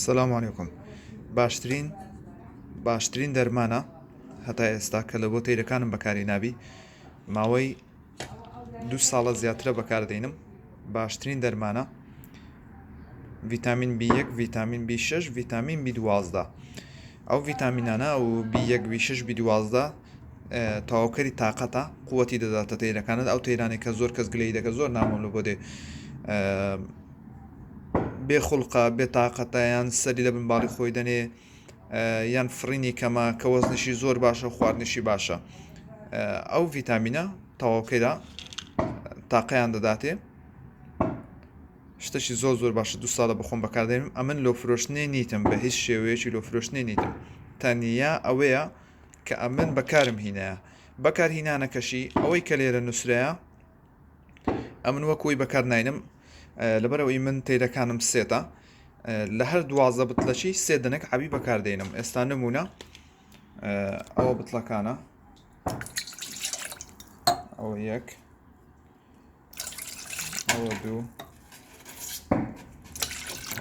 سەلام عەلەیکوم. باشترین دەرمانە هەتا ئێستا کە لە بۆ تەیرەکانم بەکاری نابی ماوەی 2 ساڵە زیاترە بەکاردێنم. باشترین دەرمانە ڤیتامین B1 ڤیتامین B6 ڤیتامین B12 ئەو ڤیتامینانە و B1 B6 B12 تەواوکەری تااقەتە قووەتی دەداتە تەیرەکانت. ئەو تەیرانی کە زۆر کەس گلەی دەکە زۆر نامۆ لە بۆ دێ بێخوڵقە بێتاقەتە یان سەری لە بنباڵی خۆی دەنێ یان فڕینی کەمە کە وەزنیشی زۆر باشە و خواردنیشی باشە. ئەو ڤیتامینە تەواوکەیدا تاقەیان دەداتێ. شتەشی زۆر باشە 2 ساڵە بخۆم بەکاردێنم. ئەمن لۆ فرۆشتنێ نیتم بە هیچ شێوەیەکی لۆ فرۆشتنێ نیتم. تەنیا ئەوەیە کە ئەمن بەکارم هینایە. بەکارهینانەکەشی ئەوەی کە لێرە نووسرەیە ئەمن وەکوی بەکار ناینم لەبەرەوەی من تەیرەکانم سێتە لە هەر 12 بتلەشی 3 دەنەک عەبی بەکاردێنم. ئێستا نمونە ئەوە بتڵەکانە، ئەوە 1 ئەوە 2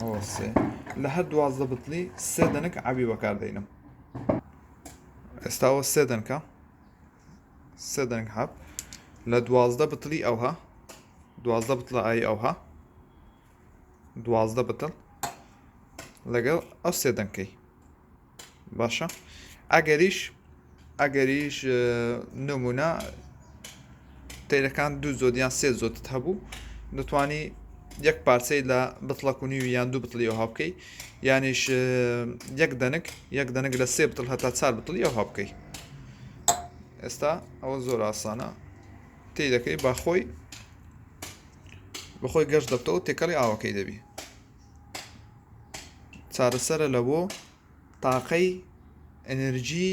ئەوە 3 لە هەر 12 بتلی 3 دەنەک عەبی بەکاردێنم. ئێستا ئەوە 3 دەنکە 3 دەنگ حەب لە 12 بتلی ئەوها 12 بتڵە ئای ئەوها 12 بتڵ لەگەڵ ئەو 3 دەنکەی باشە. ئەگەریش نمونە تەیرەکان 2 زۆدیان 3 زۆتت هەبوو دەتوانی 1 پارچەی لە بتڵە و نیوی یان 2 بتڵی ئەوها بکەی، یانیش 1 دەنگ لە 3 بتڵ هەتا 4 بتڵی ئەوها بکەی. ئێستا ئەوە زۆر ئاسانە، تێی دەکەی بەخۆی گەشت دەبتەوە و تێکەڵی ئاوەکەی دەبی. چارەسەرە لە بۆ تاقەی ئەنەرژی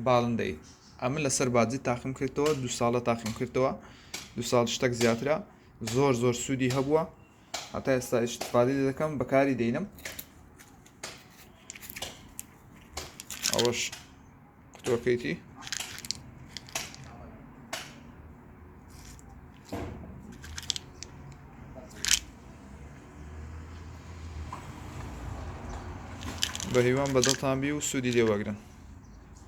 باڵندەی. ئەمن لەسەر بادجی تاقیم کردەوە 2 ساڵە تاقیم کردەوە، 2 ساڵ شتێک زیاترە، زۆر سوودی هەبووە، هەتا ئێستا ئیستیفادەی دەکەم بەکاری دێنم. ئەوەش قوتووەکەیتی بە هیوان بەدڵتان بی و سوودی لێ وەگرن.